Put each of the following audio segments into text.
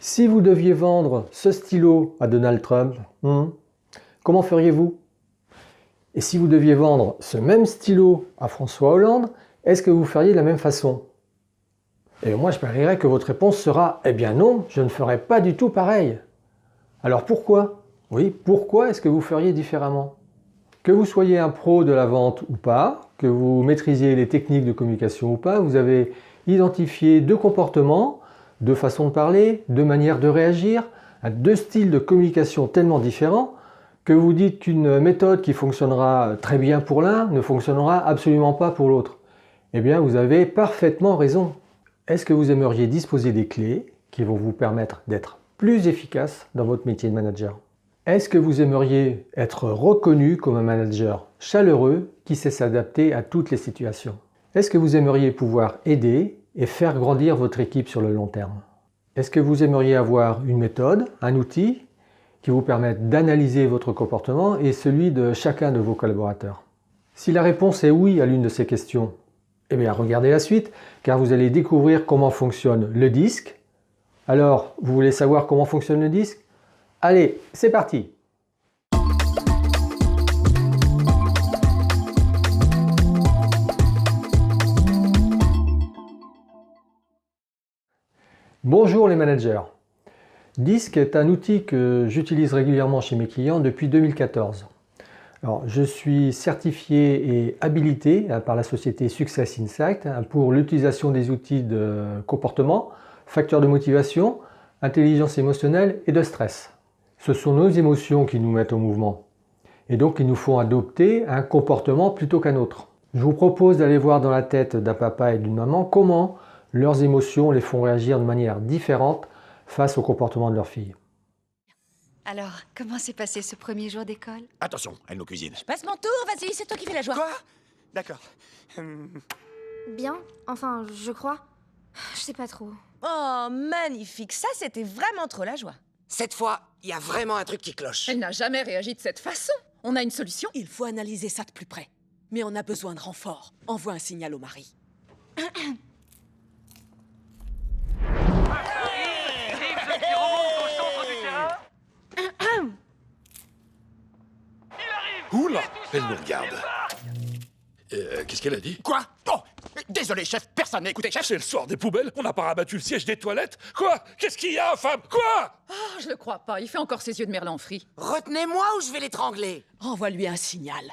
Si vous deviez vendre ce stylo à Donald Trump, comment feriez-vous? Et si vous deviez vendre ce même stylo à François Hollande, est-ce que vous feriez de la même façon? Et moi, je parierais que votre réponse sera « Eh bien non, je ne ferai pas du tout pareil ». Alors pourquoi? Oui, pourquoi est-ce que vous feriez différemment? Que vous soyez un pro de la vente ou pas, que vous maîtrisiez les techniques de communication ou pas, vous avez identifié deux comportements, deux façons de parler, deux manières de réagir, deux styles de communication tellement différents que vous dites qu'une méthode qui fonctionnera très bien pour l'un ne fonctionnera absolument pas pour l'autre. Eh bien, vous avez parfaitement raison. Est-ce que vous aimeriez disposer des clés qui vont vous permettre d'être plus efficace dans votre métier de manager? Est-ce que vous aimeriez être reconnu comme un manager chaleureux qui sait s'adapter à toutes les situations? Est-ce que vous aimeriez pouvoir aider et faire grandir votre équipe sur le long terme? Est-ce que vous aimeriez avoir une méthode, un outil qui vous permette d'analyser votre comportement et celui de chacun de vos collaborateurs? Si la réponse est oui à l'une de ces questions, eh bien regardez la suite, car vous allez découvrir comment fonctionne le disque. Alors, vous voulez savoir comment fonctionne le disque? Allez, c'est parti! Bonjour les managers! Disque est un outil que j'utilise régulièrement chez mes clients depuis 2014. Alors, je suis certifié et habilité par la société Success Insight pour l'utilisation des outils de comportement, facteurs de motivation, intelligence émotionnelle et de stress. Ce sont nos émotions qui nous mettent en mouvement et donc ils nous font adopter un comportement plutôt qu'un autre. Je vous propose d'aller voir dans la tête d'un papa et d'une maman comment leurs émotions les font réagir de manière différente face au comportement de leur fille. Alors, comment s'est passé ce premier jour d'école? Attention, elle nous cuisine. Je passe mon tour, vas-y, c'est toi qui fais la joie. Quoi? D'accord. Bien, enfin, je crois. Je sais pas trop. Oh, magnifique, ça c'était vraiment trop la joie. Cette fois, il y a vraiment un truc qui cloche. Elle n'a jamais réagi de cette façon. On a une solution? Il faut analyser ça de plus près. Mais on a besoin de renfort. Envoie un signal au mari. Oula, elle nous regarde. Qu'est-ce qu'elle a dit? Quoi? Oh! Désolé, chef, personne n'a écouté, chef. C'est le soir des poubelles? On n'a pas rabattu le siège des toilettes? Quoi? Qu'est-ce qu'il y a, femme? Quoi? Oh, je le crois pas. Il fait encore ses yeux de merlan frit. Retenez-moi ou je vais l'étrangler. Renvoie-lui un signal.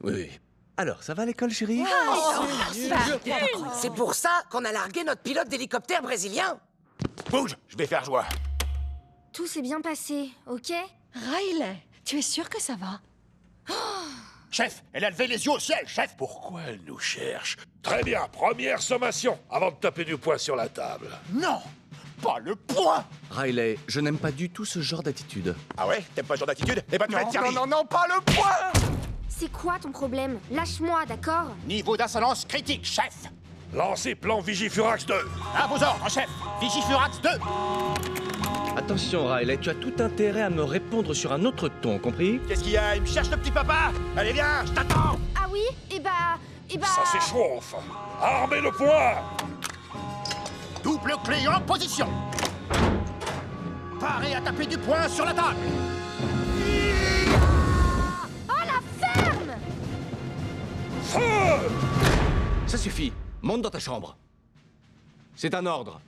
Oui. Alors, ça va à l'école, chérie? C'est pour ça qu'on a largué notre pilote d'hélicoptère brésilien. Bouge, je vais faire joie. Tout s'est bien passé, ok? Riley, tu es sûr que ça va? Chef, elle a levé les yeux au ciel, chef. Pourquoi elle nous cherche? Très bien, première sommation, avant de taper du poing sur la table. Non, pas le poing. Riley, je n'aime pas du tout ce genre d'attitude. Ah ouais? T'aimes pas ce genre d'attitude? Eh ben tu vas être servi. Non, pas le poing! C'est quoi ton problème? Lâche-moi, d'accord? Niveau d'insolence critique, chef. Lancez plan Vigifurax 2. À vos ordres, chef. Vigifurax 2. Attention, Riley, tu as tout intérêt à me répondre sur un autre ton, compris? Qu'est-ce qu'il y a? Il me cherche le petit papa. Allez, viens, je t'attends. Ah oui? Et bah... Ça s'échauffe. Armez le poing. Double clé en position. Paré à taper du poing sur la table. Oh, la ferme! Feu! Ça suffit. Monte dans ta chambre. C'est un ordre.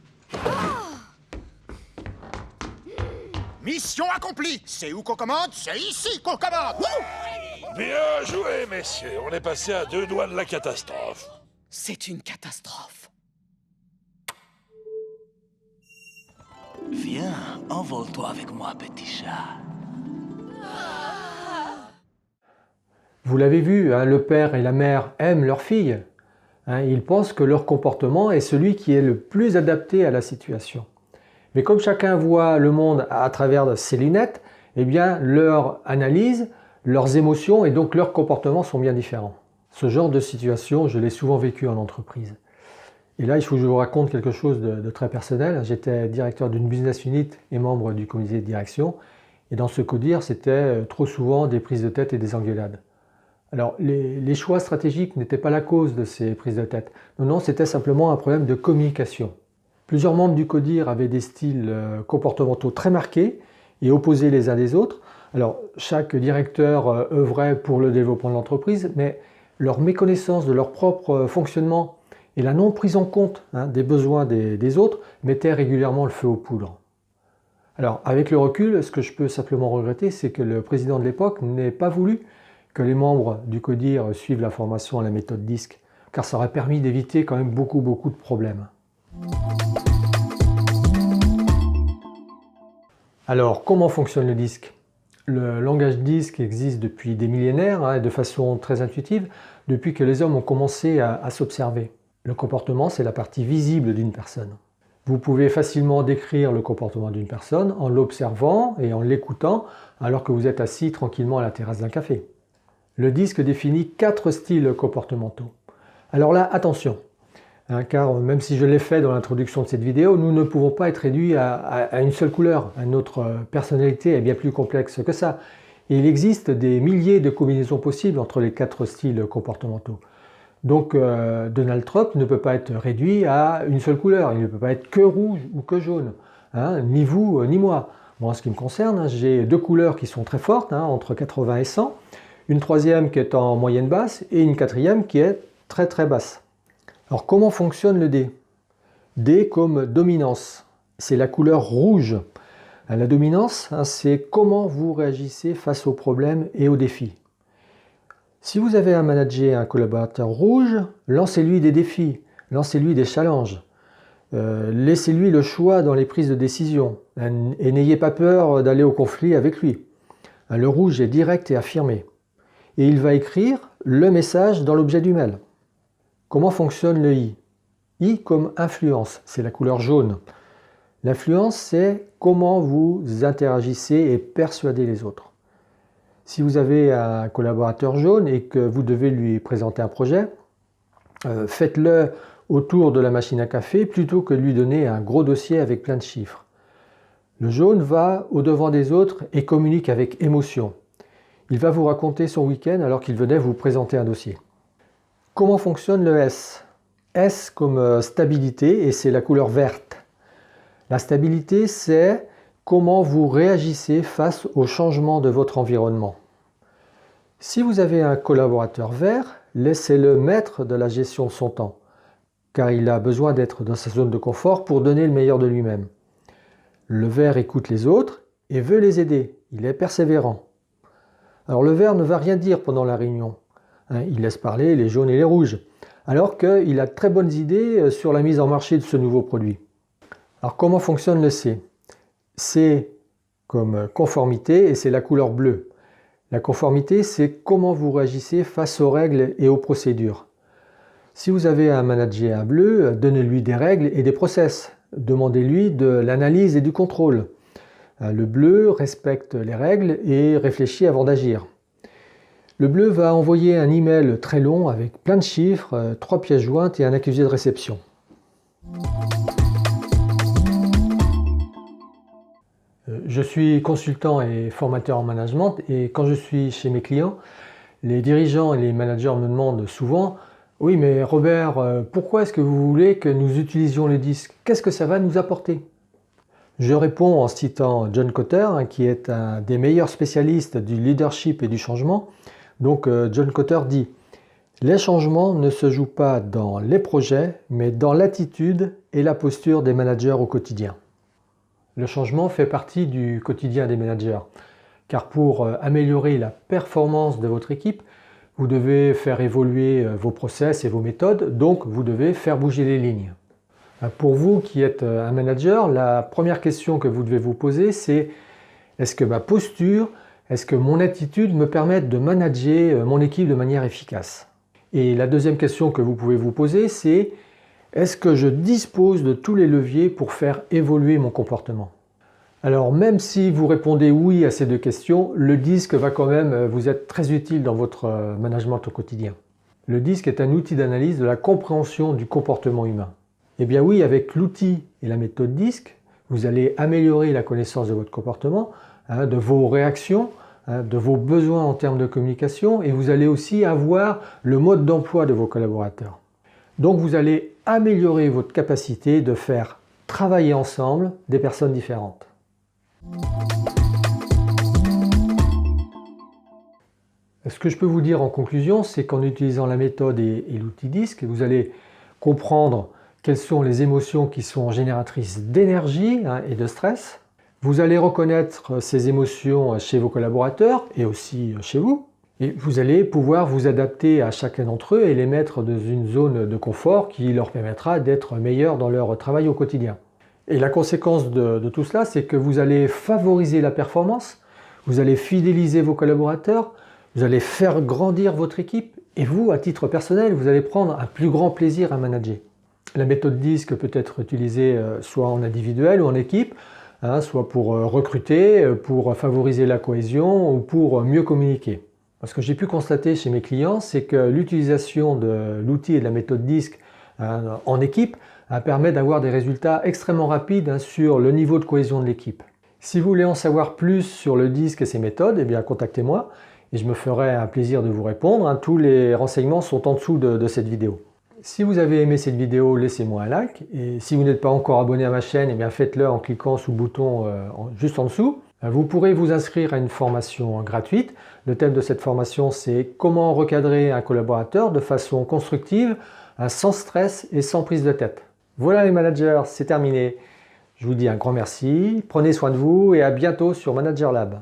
Mission accomplie. C'est où qu'on commande? C'est ici qu'on commande. Wouh! Bien joué, messieurs. On est passé à 2 doigts de la catastrophe. C'est une catastrophe. Viens, envole-toi avec moi, petit chat. Vous l'avez vu, le père et la mère aiment leur fille. Ils pensent que leur comportement est celui qui est le plus adapté à la situation. Mais comme chacun voit le monde à travers ses lunettes, eh bien leur analyse, leurs émotions et donc leurs comportements sont bien différents. Ce genre de situation, je l'ai souvent vécu en entreprise. Et là, il faut que je vous raconte quelque chose de très personnel. J'étais directeur d'une business unit et membre du comité de direction. Et dans ce CODIR, c'était trop souvent des prises de tête et des engueulades. Alors, les choix stratégiques n'étaient pas la cause de ces prises de tête. Non, c'était simplement un problème de communication. Plusieurs membres du CODIR avaient des styles comportementaux très marqués et opposés les uns des autres. Alors, chaque directeur œuvrait pour le développement de l'entreprise, mais leur méconnaissance de leur propre fonctionnement et la non prise en compte des besoins des autres mettaient régulièrement le feu aux poudres. Alors, avec le recul, ce que je peux simplement regretter, c'est que le président de l'époque n'ait pas voulu que les membres du CODIR suivent la formation à la méthode DISC, car ça aurait permis d'éviter quand même beaucoup de problèmes. Alors, comment fonctionne le DISC? Le langage DISC existe depuis des millénaires, et de façon très intuitive, depuis que les hommes ont commencé à s'observer. Le comportement, c'est la partie visible d'une personne. Vous pouvez facilement décrire le comportement d'une personne en l'observant et en l'écoutant alors que vous êtes assis tranquillement à la terrasse d'un café. Le DISC définit 4 styles comportementaux. Alors là, attention, car même si je l'ai fait dans l'introduction de cette vidéo, nous ne pouvons pas être réduits à une seule couleur. Notre personnalité est bien plus complexe que ça. Et il existe des milliers de combinaisons possibles entre les 4 styles comportementaux. Donc Donald Trump ne peut pas être réduit à une seule couleur, il ne peut pas être que rouge ou que jaune, ni vous ni moi. Moi, en ce qui me concerne, j'ai 2 couleurs qui sont très fortes, entre 80 et 100, une troisième qui est en moyenne basse et une quatrième qui est très basse. Alors comment fonctionne le D? D comme dominance, c'est la couleur rouge. La dominance, c'est comment vous réagissez face aux problèmes et aux défis. Si vous avez à manager un collaborateur rouge, lancez-lui des défis, lancez-lui des challenges. Laissez-lui le choix dans les prises de décision et n'ayez pas peur d'aller au conflit avec lui. Le rouge est direct et affirmé. Et il va écrire le message dans l'objet du mail. Comment fonctionne le I? I comme influence, c'est la couleur jaune. L'influence, c'est comment vous interagissez et persuadez les autres. Si vous avez un collaborateur jaune et que vous devez lui présenter un projet, faites-le autour de la machine à café plutôt que de lui donner un gros dossier avec plein de chiffres. Le jaune va au-devant des autres et communique avec émotion. Il va vous raconter son week-end alors qu'il venait vous présenter un dossier. Comment fonctionne le S? S comme stabilité et c'est la couleur verte. La stabilité, c'est comment vous réagissez face au changement de votre environnement. Si vous avez un collaborateur vert, laissez-le maître de la gestion de son temps, car il a besoin d'être dans sa zone de confort pour donner le meilleur de lui-même. Le vert écoute les autres et veut les aider, il est persévérant. Alors le vert ne va rien dire pendant la réunion, il laisse parler les jaunes et les rouges, alors qu'il a de très bonnes idées sur la mise en marché de ce nouveau produit. Alors comment fonctionne le C? C comme conformité et c'est la couleur bleue. La conformité, c'est comment vous réagissez face aux règles et aux procédures. Si vous avez un manager un bleu, donnez-lui des règles et des process. Demandez-lui de l'analyse et du contrôle. Le bleu respecte les règles et réfléchit avant d'agir. Le bleu va envoyer un email très long avec plein de chiffres, 3 pièces jointes et un accusé de réception. Je suis consultant et formateur en management et quand je suis chez mes clients, les dirigeants et les managers me demandent souvent « Oui, mais Robert, pourquoi est-ce que vous voulez que nous utilisions le DISC? Qu'est-ce que ça va nous apporter ?» Je réponds en citant John Kotter, qui est un des meilleurs spécialistes du leadership et du changement. Donc John Kotter dit « Les changements ne se jouent pas dans les projets, mais dans l'attitude et la posture des managers au quotidien. » Le changement fait partie du quotidien des managers, car pour améliorer la performance de votre équipe, vous devez faire évoluer vos process et vos méthodes, donc vous devez faire bouger les lignes. Pour vous qui êtes un manager, la première question que vous devez vous poser, c'est est-ce que ma posture, est-ce que mon attitude me permettent de manager mon équipe de manière efficace? Et la deuxième question que vous pouvez vous poser, c'est est-ce que je dispose de tous les leviers pour faire évoluer mon comportement? Alors même si vous répondez oui à ces 2 questions, le DISC va quand même vous être très utile dans votre management au quotidien. Le DISC est un outil d'analyse de la compréhension du comportement humain. Eh bien oui, avec l'outil et la méthode DISC, vous allez améliorer la connaissance de votre comportement, de vos réactions, de vos besoins en termes de communication et vous allez aussi avoir le mode d'emploi de vos collaborateurs. Donc vous allez améliorer votre capacité de faire travailler ensemble des personnes différentes. Ce que je peux vous dire en conclusion, c'est qu'en utilisant la méthode et l'outil DISC, vous allez comprendre quelles sont les émotions qui sont génératrices d'énergie et de stress. Vous allez reconnaître ces émotions chez vos collaborateurs et aussi chez vous. Et vous allez pouvoir vous adapter à chacun d'entre eux et les mettre dans une zone de confort qui leur permettra d'être meilleurs dans leur travail au quotidien. Et la conséquence de tout cela, c'est que vous allez favoriser la performance, vous allez fidéliser vos collaborateurs, vous allez faire grandir votre équipe et vous, à titre personnel, vous allez prendre un plus grand plaisir à manager. La méthode DISC peut être utilisée soit en individuel ou en équipe, soit pour recruter, pour favoriser la cohésion ou pour mieux communiquer. Ce que j'ai pu constater chez mes clients, c'est que l'utilisation de l'outil et de la méthode DISC en équipe permet d'avoir des résultats extrêmement rapides sur le niveau de cohésion de l'équipe. Si vous voulez en savoir plus sur le DISC et ses méthodes, eh bien contactez-moi et je me ferai un plaisir de vous répondre. Tous les renseignements sont en dessous de cette vidéo. Si vous avez aimé cette vidéo, laissez-moi un like. Et si vous n'êtes pas encore abonné à ma chaîne, eh bien faites-le en cliquant sur le bouton juste en dessous. Vous pourrez vous inscrire à une formation gratuite. Le thème de cette formation, c'est comment recadrer un collaborateur de façon constructive, sans stress et sans prise de tête. Voilà les managers, c'est terminé. Je vous dis un grand merci, prenez soin de vous et à bientôt sur Manager Lab.